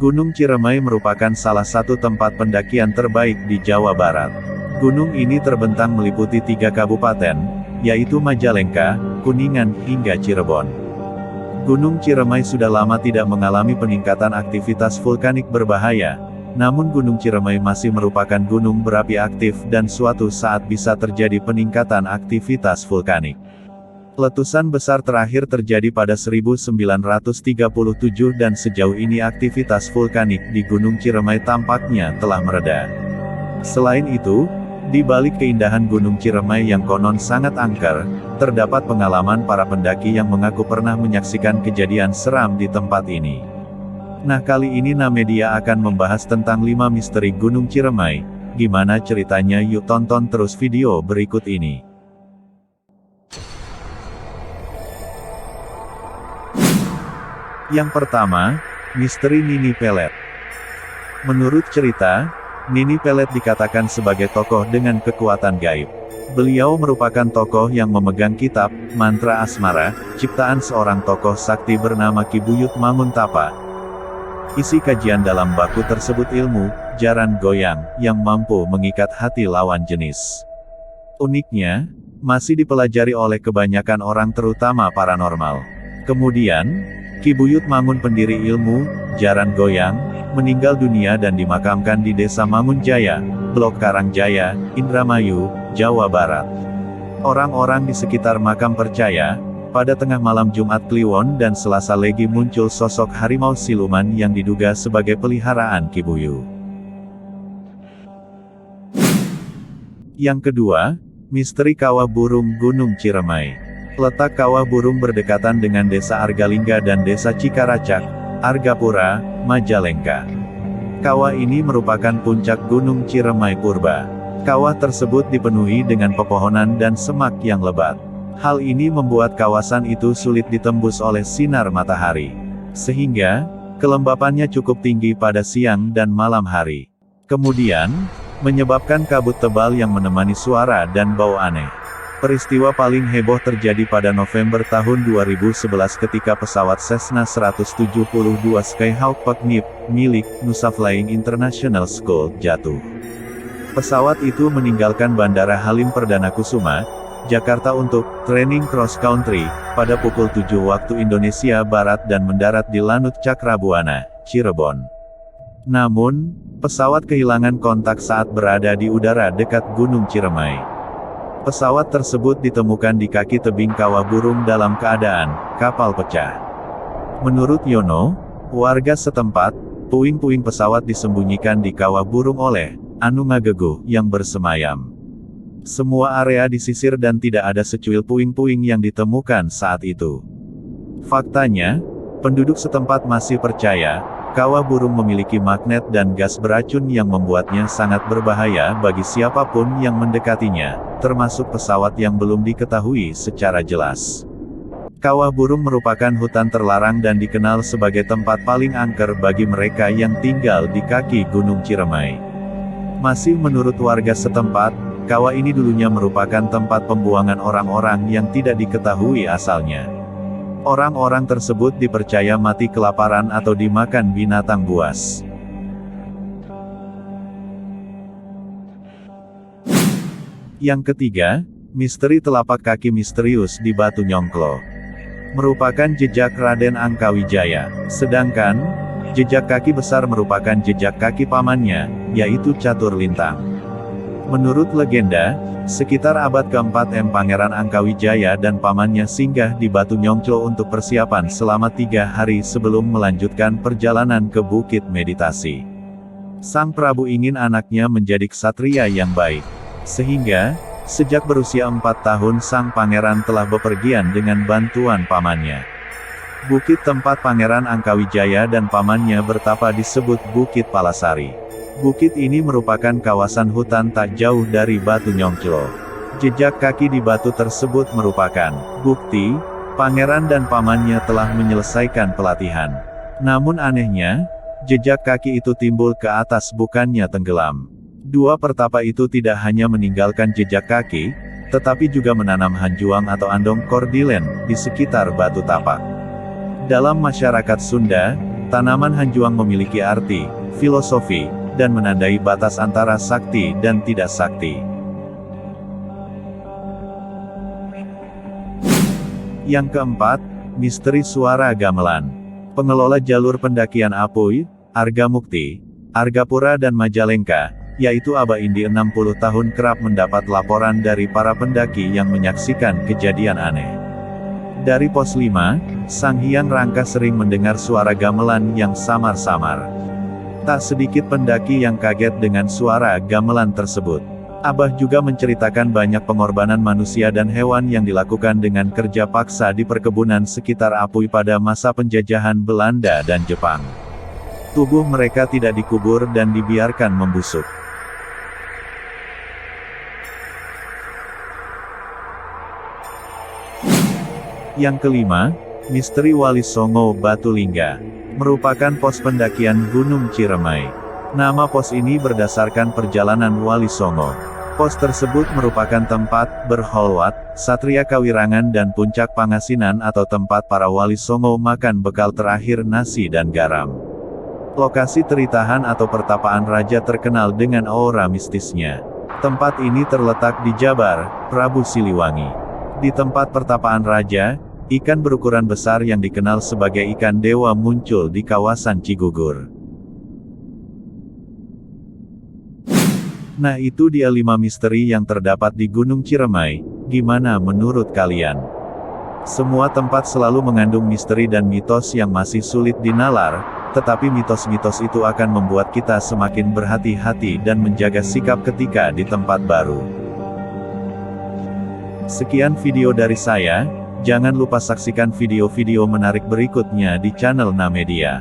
Gunung Ciremai merupakan salah satu tempat pendakian terbaik di Jawa Barat. Gunung ini terbentang meliputi 3 kabupaten, yaitu Majalengka, Kuningan, hingga Cirebon. Gunung Ciremai sudah lama tidak mengalami peningkatan aktivitas vulkanik berbahaya, namun Gunung Ciremai masih merupakan gunung berapi aktif dan suatu saat bisa terjadi peningkatan aktivitas vulkanik. Letusan besar terakhir terjadi pada 1937 dan sejauh ini aktivitas vulkanik di Gunung Ciremai tampaknya telah mereda. Selain itu, di balik keindahan Gunung Ciremai yang konon sangat angker, terdapat pengalaman para pendaki yang mengaku pernah menyaksikan kejadian seram di tempat ini. Nah, kali ini Namedia akan membahas tentang 5 misteri Gunung Ciremai. Gimana ceritanya? Yuk tonton terus video berikut ini. Yang pertama, misteri Nini Pelet. Menurut cerita, Nini Pelet dikatakan sebagai tokoh dengan kekuatan gaib. Beliau merupakan tokoh yang memegang kitab, mantra asmara, ciptaan seorang tokoh sakti bernama Ki Buyut Manguntapa. Isi kajian dalam baku tersebut ilmu, jaran goyang, yang mampu mengikat hati lawan jenis. Uniknya, masih dipelajari oleh kebanyakan orang terutama paranormal. Kemudian, Ki Buyut Mangun pendiri ilmu, jaran goyang, meninggal dunia dan dimakamkan di Desa Mangunjaya, Blok Karangjaya, Indramayu, Jawa Barat. Orang-orang di sekitar makam percaya, pada tengah malam Jumat Kliwon dan Selasa Legi muncul sosok harimau siluman yang diduga sebagai peliharaan Ki Buyut. Yang kedua, misteri Kawah Burung Gunung Ciremai. Letak Kawah Burung berdekatan dengan Desa Argalingga dan Desa Cikaracak, Argapura, Majalengka. Kawah ini merupakan puncak Gunung Ciremai purba. Kawah tersebut dipenuhi dengan pepohonan dan semak yang lebat. Hal ini membuat kawasan itu sulit ditembus oleh sinar matahari. Sehingga, kelembapannya cukup tinggi pada siang dan malam hari. Kemudian, menyebabkan kabut tebal yang menemani suara dan bau aneh. Peristiwa paling heboh terjadi pada November tahun 2011 ketika pesawat Cessna 172 Skyhawk Peknip, milik Nusa Flying International School, jatuh. Pesawat itu meninggalkan Bandara Halim Perdana Kusuma, Jakarta untuk training cross country, pada pukul 7 waktu Indonesia Barat dan mendarat di Lanut Cakrabuana, Cirebon. Namun, pesawat kehilangan kontak saat berada di udara dekat Gunung Ciremai. Pesawat tersebut ditemukan di kaki tebing Kawah Burung dalam keadaan kapal pecah. Menurut Yono, warga setempat, puing-puing pesawat disembunyikan di Kawah Burung oleh Anu Ngageguh yang bersemayam. Semua area disisir dan tidak ada secuil puing-puing yang ditemukan saat itu. Faktanya, penduduk setempat masih percaya, Kawah Burung memiliki magnet dan gas beracun yang membuatnya sangat berbahaya bagi siapapun yang mendekatinya, termasuk pesawat yang belum diketahui secara jelas. Kawah Burung merupakan hutan terlarang dan dikenal sebagai tempat paling angker bagi mereka yang tinggal di kaki Gunung Ciremai. Masih menurut warga setempat, kawah ini dulunya merupakan tempat pembuangan orang-orang yang tidak diketahui asalnya. Orang-orang tersebut dipercaya mati kelaparan atau dimakan binatang buas. Yang ketiga, misteri telapak kaki misterius di Batu Nyongklo. Merupakan jejak Raden Angkawijaya, sedangkan jejak kaki besar merupakan jejak kaki pamannya, yaitu Catur Lintang. Menurut legenda, sekitar abad keempat Pangeran Angkawijaya dan pamannya singgah di Batu Nyongklo untuk persiapan selama 3 hari sebelum melanjutkan perjalanan ke Bukit Meditasi. Sang Prabu ingin anaknya menjadi ksatria yang baik. Sehingga, sejak berusia 4 tahun sang pangeran telah bepergian dengan bantuan pamannya. Bukit tempat Pangeran Angkawijaya dan pamannya bertapa disebut Bukit Palasari. Bukit ini merupakan kawasan hutan tak jauh dari Batu Nyongklo. Jejak kaki di batu tersebut merupakan bukti, pangeran dan pamannya telah menyelesaikan pelatihan. Namun anehnya, jejak kaki itu timbul ke atas bukannya tenggelam. Dua pertapa itu tidak hanya meninggalkan jejak kaki, tetapi juga menanam hanjuang atau andong kordilen di sekitar batu tapak. Dalam masyarakat Sunda, Tanaman hanjuang memiliki arti, filosofi, dan menandai batas antara sakti dan tidak sakti. Yang keempat, misteri suara gamelan. Pengelola jalur pendakian Apuy, Argamukti, Argapura dan Majalengka, yaitu Aba Indi 60 tahun kerap mendapat laporan dari para pendaki yang menyaksikan kejadian aneh. Dari pos 5, Sang Hyang Rangka sering mendengar suara gamelan yang samar-samar. Tak sedikit pendaki yang kaget dengan suara gamelan tersebut. Abah juga menceritakan banyak pengorbanan manusia dan hewan yang dilakukan dengan kerja paksa di perkebunan sekitar Apuy pada masa penjajahan Belanda dan Jepang. Tubuh mereka tidak dikubur dan dibiarkan membusuk. Yang kelima, misteri Wali Songo Batu Lingga. Merupakan pos pendakian Gunung Ciremai. Nama pos ini berdasarkan perjalanan Wali Songo. Pos tersebut merupakan tempat berholwat, Satria Kawirangan dan Puncak Pangasinan atau tempat para Wali Songo makan bekal terakhir nasi dan garam. Lokasi teritahan atau pertapaan raja terkenal dengan aura mistisnya. Tempat ini terletak di Jabar, Prabu Siliwangi. Di tempat pertapaan raja, ikan berukuran besar yang dikenal sebagai ikan dewa muncul di kawasan Cigugur. Nah, itu dia 5 misteri yang terdapat di Gunung Ciremai. Gimana menurut kalian? Semua tempat selalu mengandung misteri dan mitos yang masih sulit dinalar, tetapi mitos-mitos itu akan membuat kita semakin berhati-hati dan menjaga sikap ketika di tempat baru. Sekian video dari saya, jangan lupa saksikan video-video menarik berikutnya di channel Namedia.